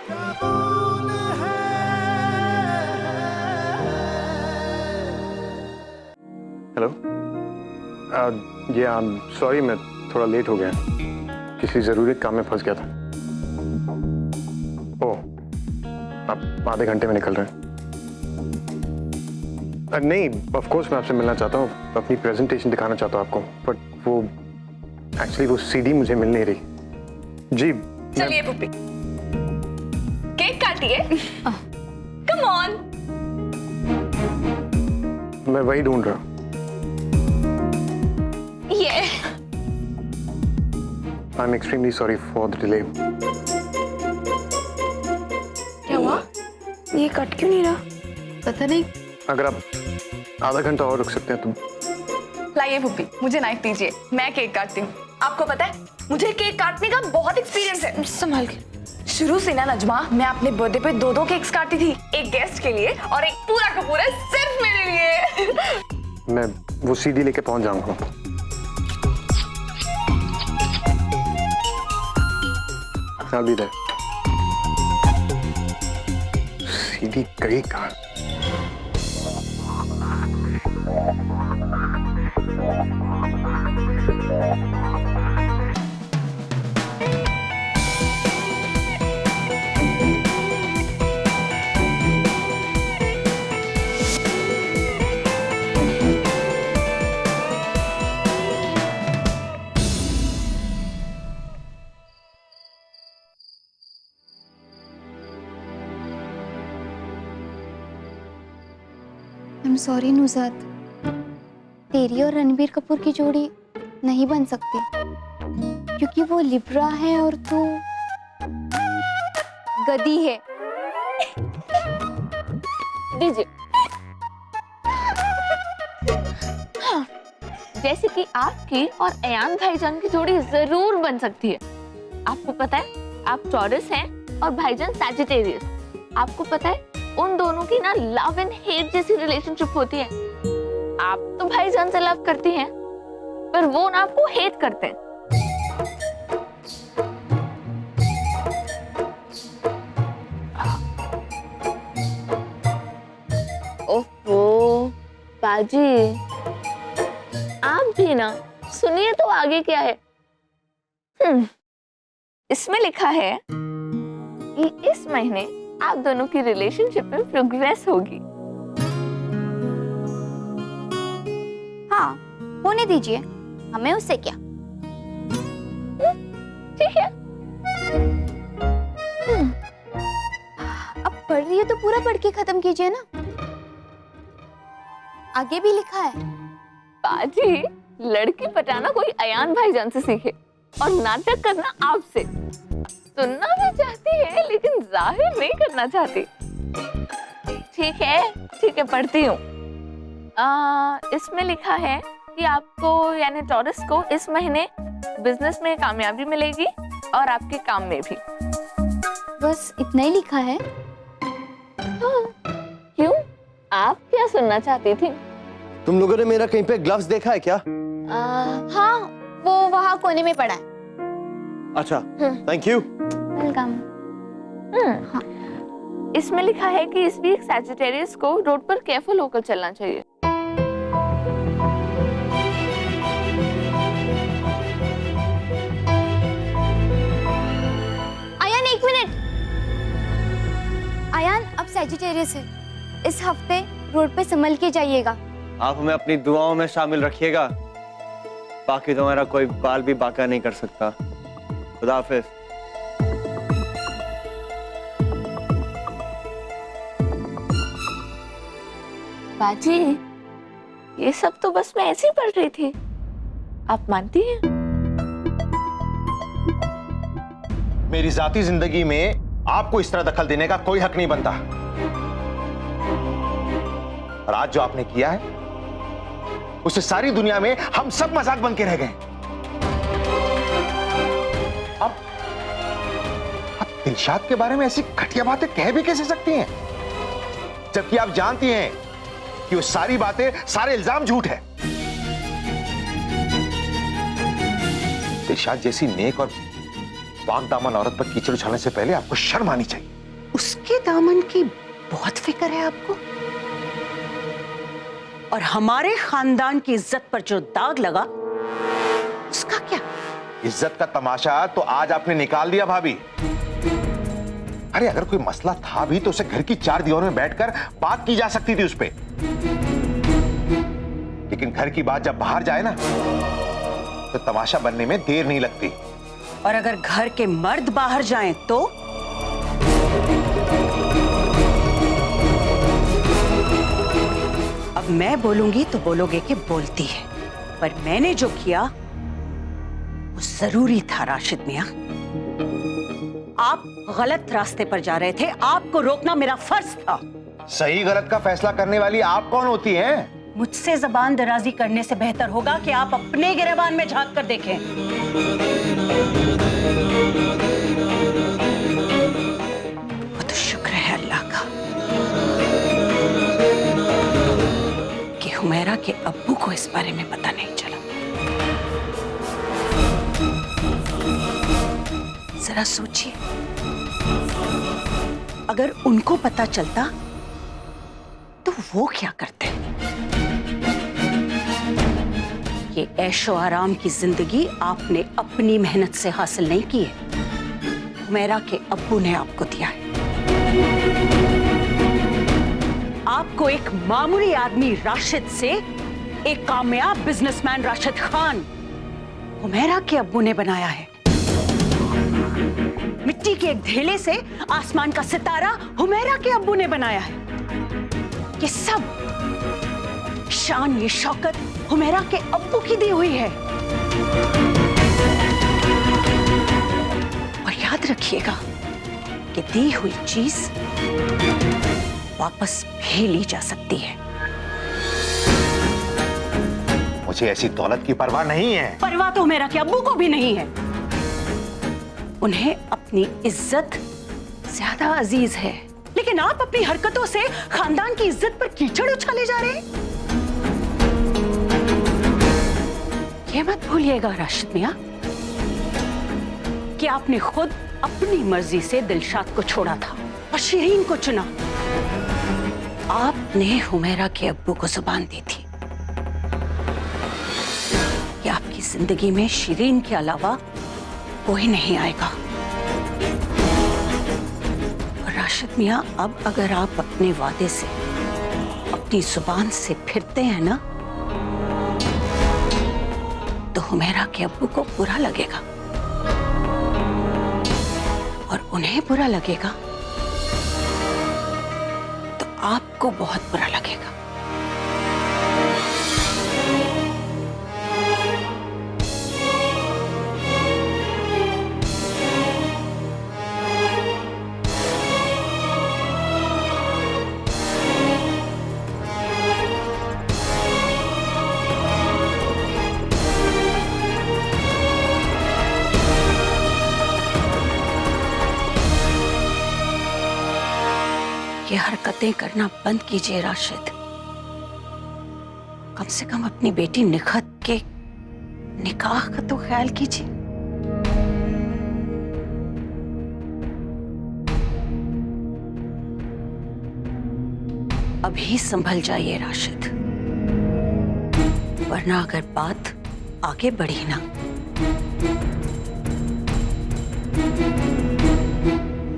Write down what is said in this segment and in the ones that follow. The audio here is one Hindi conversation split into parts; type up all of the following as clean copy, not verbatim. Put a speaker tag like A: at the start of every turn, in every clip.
A: हेलो। ये सॉरी, मैं थोड़ा लेट हो गया, किसी ज़रूरी काम में फंस गया था। ओह, आप आधे घंटे में निकल रहे हैं? नहीं, ऑफ कोर्स मैं आपसे मिलना चाहता हूँ, अपनी प्रेजेंटेशन दिखाना चाहता हूँ आपको, बट वो एक्चुअली वो सीडी मुझे मिल नहीं रही। जी
B: चलिए पुप्पी, केक काटिए। Come on.
A: मैं वही ढूंढ रहा हूँ।
B: ये
A: I am extremely sorry for the delay.
B: क्या हुआ? ये कट क्यों नहीं रहा?
C: पता नहीं।
A: अगर आप आधा घंटा और रुक सकते हैं तो।
B: लाइए पुप्पी, मुझे नाइफ दीजिए, मैं केक काटती हूँ। आपको पता है, मुझे केक काटने का बहुत एक्सपीरियंस है। संभाल के। शुरू से ना नजमा, मैं अपने बर्थडे पे 2-2 केक्स काटती थी, एक गेस्ट के लिए और एक पूरा का पूरा सिर्फ मेरे लिए।
A: मैं वो सीडी लेके पहुंच जाऊंगा। I'll be there. सीडी गई कहाँ?
C: I'm sorry नुज़ात, तेरी और रणबीर कपूर की जोड़ी नहीं बन सकती, क्योंकि वो लिब्रा है और तू गधी है।
D: दीजिए। हाँ, जैसे कि आपकी और अयान भाईजान की जोड़ी जरूर बन सकती है। आपको पता है, आप टॉरस हैं और भाईजान सैजिटेरियस। आपको पता है, उन दोनों की ना लव एंड हेट जैसी रिलेशनशिप होती है। आप तो भाईजान से लव करती हैं, पर वो ना आपको हेट करते हैं। ओहो, बाजी, आप भी ना सुनिए तो आगे क्या है। इसमें लिखा है कि इस महीने आप दोनों की रिलेशनशिप में प्रोग्रेस होगी।
C: हाँ, होने दीजिए, हमें उससे क्या।
D: ठीक है।
C: अब पढ़ रही है तो पूरा पढ़ के खत्म कीजिए ना। आगे भी लिखा है।
D: बाजी, लड़की पटाना कोई अयान भाईजान से सीखे और नाटक करना आपसे। सुनना भी चाहती है लेकिन जाहिर नहीं करना चाहती। ठीक है, पढ़ती हूँ। इसमें लिखा है कि आपको यानी टॉरस को इस महीने बिजनेस में कामयाबी मिलेगी और आपके काम में भी।
C: बस इतना ही लिखा है।
D: हाँ, क्यों? आप क्या सुनना चाहती थी?
E: तुम लोगों ने मेरा कहीं पे ग्लव्स देखा है क्या?
C: हाँ, वो वहाँ कोने में पड़ा है।
E: अच्छा, थैंक यू।
C: वेलकम।
D: हाँ। इसमें लिखा है कि इस वीक सैजिटेरियस को रोड पर केयरफुल होकर चलना चाहिए।
C: आयान, 1 मिनट। आयान अब सैजिटेरियस है, इस हफ्ते रोड पे संभल के जाइएगा।
E: आप हमें अपनी दुआओं में शामिल रखिएगा, बाकी तुम्हारा कोई बाल भी बाका नहीं कर सकता। खुदा हाफिज।
D: बाजी, ये सब तो बस मैं ऐसे ही पढ़ रही थी, आप मानती हैं?
F: मेरी जाती जिंदगी में आपको इस तरह दखल देने का कोई हक नहीं बनता। और आज जो आपने किया है, उससे सारी दुनिया में हम सब मजाक बन के रह गए। अब दिलशाद के बारे में ऐसी घटिया बातें कह भी कैसे सकती हैं, जबकि आप जानती हैं कि वो सारी बातें, सारे इल्जाम झूठ है। दिलशाद जैसी नेक और पाक दामन औरत पर कीचड़ उछालने से पहले आपको शर्म आनी चाहिए।
G: उसके दामन की बहुत फिक्र है आपको? और हमारे खानदान की इज्जत पर जो दाग लगा उसका क्या?
F: इज्जत का तमाशा तो आज आपने निकाल दिया भाभी। अरे अगर कोई मसला था भी तो उसे घर की चार दीवारों में बैठकर बात की जा सकती थी उस पे। लेकिन घर की बात जब बाहर जाए ना तो तमाशा बनने में देर नहीं लगती।
G: और अगर घर के मर्द बाहर जाएं तो अब मैं बोलूंगी तो बोलोगे कि बोलती है, पर मैंने जो किया वो जरूरी था राशिद मियां। आप गलत रास्ते पर जा रहे थे, आपको रोकना मेरा फर्ज था।
F: सही गलत का फैसला करने वाली आप कौन होती हैं?
G: मुझसे जबान दराजी करने से बेहतर होगा कि आप अपने गिरेबान में झांक कर देखें। वो तो शुक्र है अल्लाह का कि हुमैरा के अब्बू को इस बारे में पता नहीं चला। जरा सोचिए, अगर उनको पता चलता तो वो क्या करते? ये ऐशो आराम की जिंदगी आपने अपनी मेहनत से हासिल नहीं की है, हुमैरा के अब्बू ने आपको दिया है। आपको एक मामूली आदमी राशिद से एक कामयाब बिजनेसमैन राशिद खान हुमैरा के अब्बू ने बनाया है। मिट्टी के एक ढेले से आसमान का सितारा हुमैरा के अब्बू ने बनाया है। ये सब शान, ये शौकत हुमैरा के अब्बू की दी हुई है। और याद रखिएगा कि दी हुई चीज वापस भी ली जा सकती है।
F: मुझे ऐसी दौलत की परवाह नहीं है।
G: परवाह तो हुमैरा के अब्बू को भी नहीं है। उन्हें अपनी इज्जत ज्यादा अजीज है, लेकिन आप अपनी हरकतों से खानदान की इज्जत पर कीचड़ उछाले जा रहे हैं। ये मत भूलिएगा राशिद मियां कि आपने खुद अपनी मर्जी से दिलशाद को छोड़ा था और शिरीन को चुना। आपने हुमैरा के अब्बू को जुबान दी थी कि आपकी जिंदगी में शिरीन के अलावा कोई नहीं आएगा। और राशिद मियां, अब अगर आप अपने वादे से, अपनी जुबान से फिरते हैं ना, तो हुमैरा के अब्बू को बुरा लगेगा और उन्हें बुरा लगेगा तो आपको बहुत बुरा लगेगा। ये हरकतें करना बंद कीजिए राशिद। कम से कम अपनी बेटी निखत के निकाह का तो ख्याल कीजिए। अभी संभल जाइए राशिद, वरना अगर बात आगे बढ़ी ना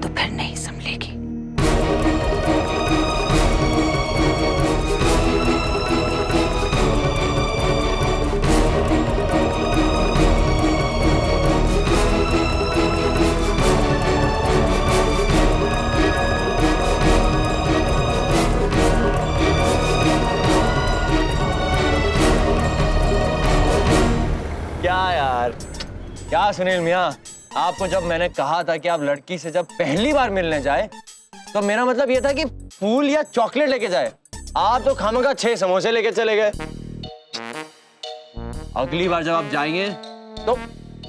G: तो फिर नहीं संभलेगी।
E: क्या यार, क्या सुनील मियां, आपको जब मैंने कहा था कि आप लड़की से जब पहली बार मिलने जाए तो मेरा मतलब ये था कि फूल या चॉकलेट लेके जाए। आप तो खामखा 6 समोसे लेके चले गए। अगली बार जब आप जाएंगे तो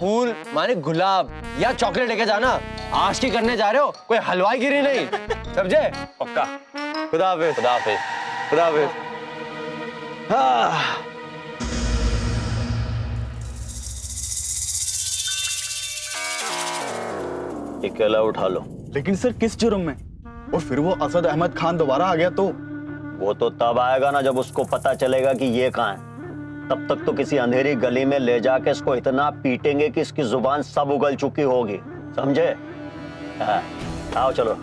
E: फूल माने गुलाब या चॉकलेट लेके जाना। आशिकी करने जा रहे हो, कोई हलवाई गिरी नहीं, समझे? पक्का। खुदा हाफिज। खुदा हाफिज। खुदा हाफिज। हाँ।
H: अकेला उठा लो।
I: लेकिन सर किस जुर्म में?
H: और फिर वो असद अहमद खान दोबारा आ गया तो?
I: वो तो तब आएगा ना जब उसको पता चलेगा कि ये कहाँ है। तब तक तो किसी अंधेरी गली में ले जाके इसको इतना पीटेंगे कि इसकी जुबान सब उगल चुकी होगी, समझे? हाँ, आओ चलो।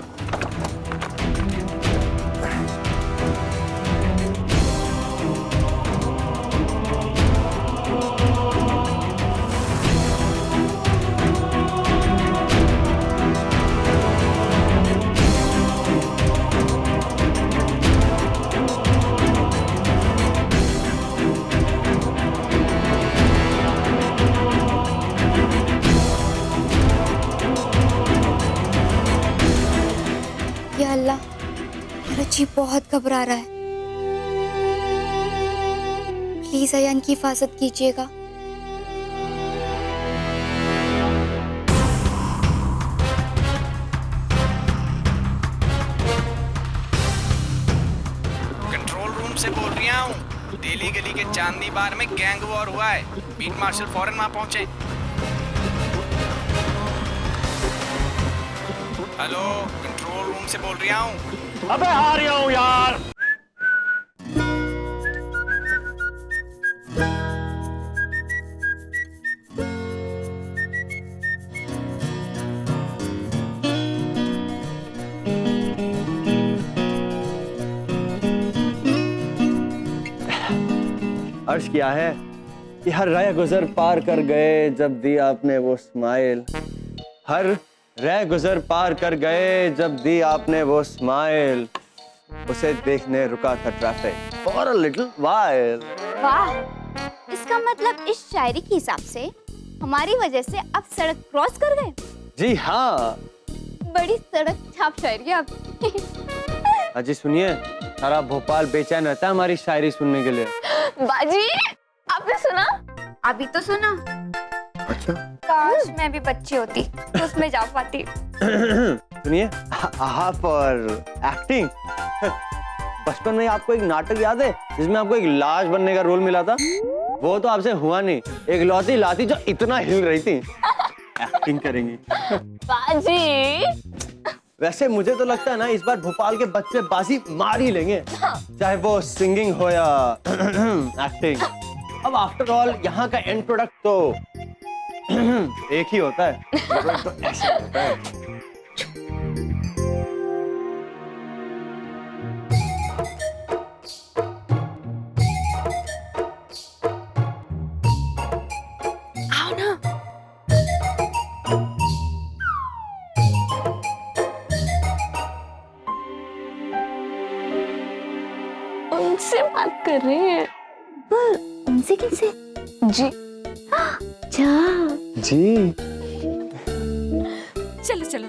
C: या अल्लाह, मेरा जी बहुत घबरा रहा है। प्लीज अयान की हिफाजत कीजिएगा।
J: कंट्रोल रूम से बोल रहा हूँ। दिल्ली गली के चांदनी बार में गैंग वॉर हुआ है। बीट मार्शल फौरन वहां पहुंचे। हेलो, कंट्रोल रूम से बोल रहा हूँ।
I: अबे आ रहा हूँ यार।
E: अर्ज किया है कि हर राह गुजर पार कर गए जब दी आपने वो स्माइल। हर राह गुजर पार कर गए जब दी आपने वो स्माइल। उसे देखने रुका था traffic for a little while.
C: वाह, इसका मतलब इस शायरी के हिसाब से हमारी वजह से आप सड़क क्रॉस कर गए।
E: जी हाँ।
C: बड़ी सड़क छाप शायरी है आपकी।
E: अजी सुनिए, सारा भोपाल बेचैन रहता है हमारी शायरी सुनने के लिए।
D: बाजी, आपने सुना?
C: अभी तो सुना।
E: अच्छा,
C: काश मैं भी बच्ची होती तो उसमें जा पाती।
E: सुनिए, आप और एक्टिंग। बचपन में आपको एक नाटक याद है जिसमें आपको एक लाश बनने का रोल मिला था? वो तो आपसे हुआ नहीं। एक लौती लाती जो इतना हिल रही थी। एक्टिंग करेंगी।
D: बाजी,
E: वैसे मुझे तो लगता है ना इस बार भोपाल के बच्चे बाजी मार ही लेंगे, चाहे वो सिंगिंग हो या एक्टिंग। अब आफ्टर ऑल यहाँ का एंड प्रोडक्ट तो एक ही होता है। तो ऐसे होता है।
B: आओ ना।
D: उनसे बात कर रहे हैं।
C: उनसे किससे?
D: जी।
E: जी।
B: चलो चलो।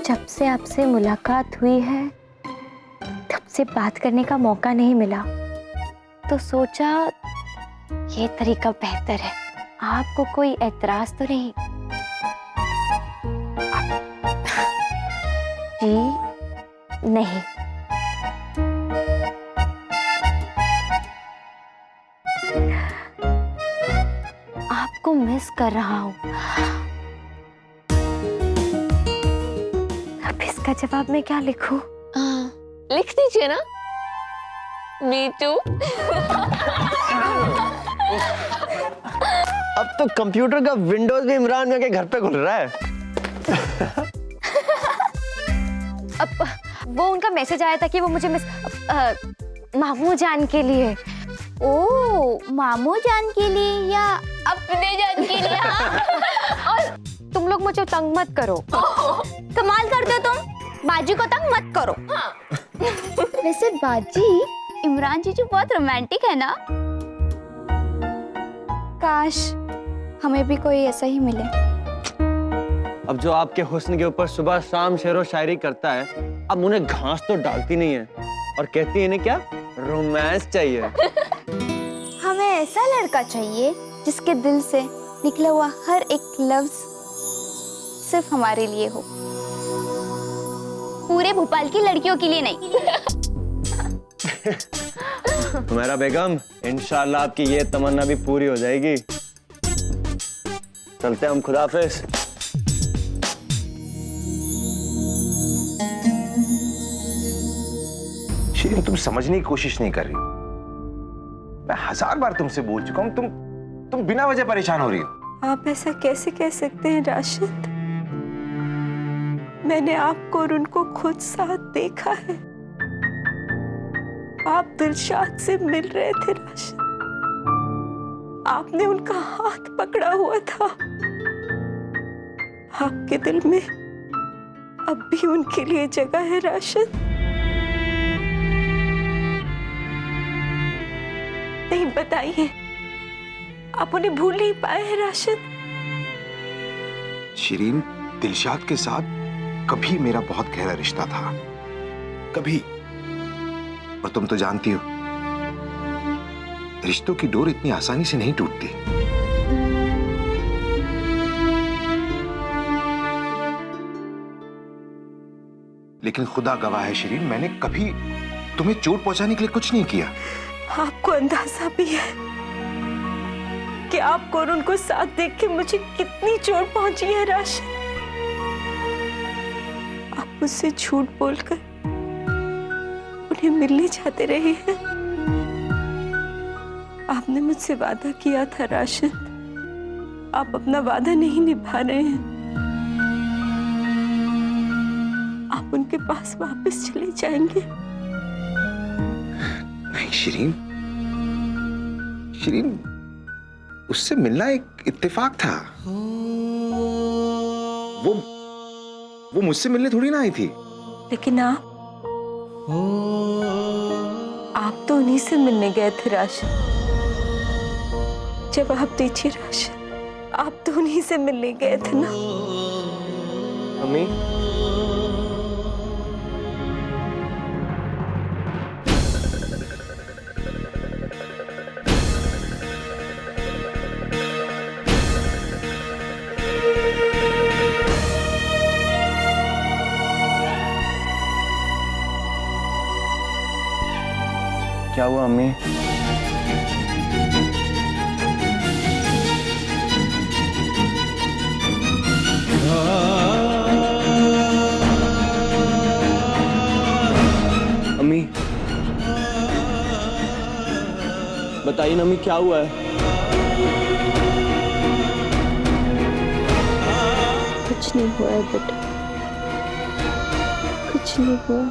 K: जब से आपसे मुलाकात हुई है तब से बात करने का मौका नहीं मिला, तो सोचा ये तरीका बेहतर है। आपको कोई एतराज तो नहीं? जी नहीं। आपको मिस कर रहा हूं। अब इसका जवाब मैं क्या लिखूं?
D: लिख दीजिए ना, मी टू।
E: अब तो कंप्यूटर का विंडोज भी इमरान मियां के घर पे खुल रहा है।
K: अब वो उनका मैसेज आया था कि वो मुझे मिस मामू जान के लिए।
C: ओ, मामू जान के लिए या
D: अपने जान के लिए। हाँ।
K: और तुम लोग मुझे तंग मत करो।
C: कमाल करते हो तुम। बाजी को तंग मत करो। वैसे बाजी, इमरान जीजू बहुत रोमांटिक है ना? काश हमें भी कोई ऐसा ही मिले।
E: अब जो आपके हुस्न के ऊपर सुबह शाम शेरो शायरी करता है, अब उन्हें घास तो डालती नहीं है और कहती है इन्हें क्या रोमांस चाहिए।
C: हमें ऐसा लड़का चाहिए जिसके दिल से निकला हुआ हर एक लफ्ज सिर्फ हमारे लिए हो, पूरे भोपाल की लड़कियों के लिए नहीं।
E: तुम्हारा बेगम, इंशाल्लाह आपकी ये तमन्ना भी पूरी हो जाएगी। चलते हैं हम, खुदा हाफिज।
F: शिरीन, तुम समझने की कोशिश नहीं कर रही हो। मैं 1000 बार तुमसे बोल चुका हूं, तुम बिना वजह परेशान हो रही हो।
L: आप ऐसा कैसे कह सकते हैं राशिद? मैंने आपको और उनको खुद साथ देखा है। आप दिलशाद से मिल रहे थे राशिद। आपने उनका हाथ पकड़ा हुआ था। आपके दिल में अब भी उनके लिए जगह है राशिद। नहीं, बताइए, आप उन्हें भूल नहीं पाए हैं राशिद?
F: शिरीन, दिलशाद के साथ कभी मेरा बहुत गहरा रिश्ता था, कभी। और तुम तो जानती हो, रिश्तों की डोर इतनी आसानी से नहीं टूटती। लेकिन खुदा गवाह है शिरीन, मैंने कभी तुम्हें चोट पहुंचाने के लिए कुछ नहीं किया।
L: आपको अंदाजा भी है कि आपको और उनको साथ देख के मुझे कितनी चोट पहुंची है राशिद। आप मुझसे झूठ बोलकर उन्हें मिलने जाते रहे हैं। आपने मुझसे वादा किया था राशिद, आप अपना वादा नहीं निभा रहे हैं। आप उनके पास वापस चले जाएंगे।
F: नहीं शिरीन, शिरीन, उससे मिलना एक इत्तेफाक था। वो मुझसे मिलने थोड़ी ना आई थी।
L: लेकिन आप तो उन्हीं से मिलने गए थे राशिद। जब आप दीजिए राशिद, आप तो उन्हीं से मिलने गए थे ना।
E: मम्मी, क्या हुआ अम्मी? अम्मी, बताइए ना अम्मी, क्या हुआ है?
L: कुछ नहीं हुआ है बेटा, कुछ नहीं हुआ।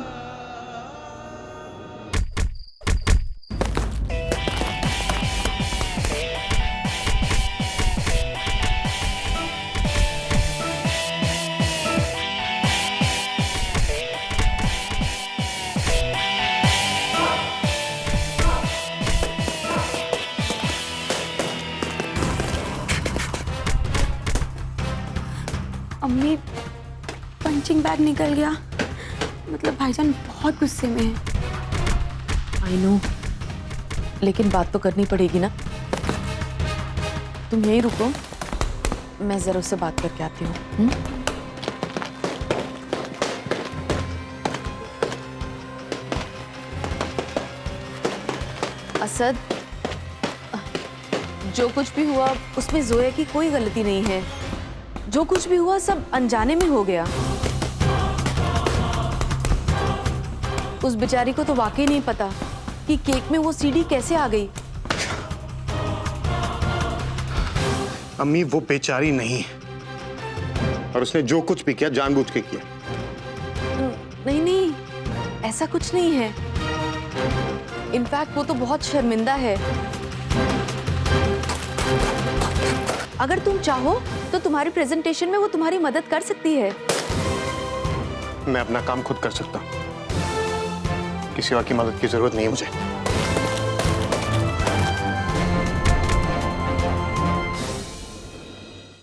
B: अम्मी, पंचिंग बैग निकल गया। मतलब भाईजान बहुत गुस्से में है।
M: आई नो, लेकिन बात तो करनी पड़ेगी ना। तुम यहीं रुको, मैं जरा उससे बात करके आती हूँ। असद, जो कुछ भी हुआ उसमें जोया की कोई गलती नहीं है। जो कुछ भी हुआ सब अनजाने में हो गया। उस बेचारी को तो वाकई नहीं पता कि केक में वो सीडी कैसे आ गई।
A: अम्मी, वो बेचारी नहीं, और उसने जो कुछ भी किया जानबूझ के किया।
M: नहीं नहीं, ऐसा कुछ नहीं है। इनफैक्ट वो तो बहुत शर्मिंदा है। अगर तुम चाहो तो तुम्हारी प्रेजेंटेशन में वो तुम्हारी मदद कर सकती है।
A: मैं अपना काम खुद कर सकता हूँ, किसी और की मदद की जरूरत नहीं है मुझे।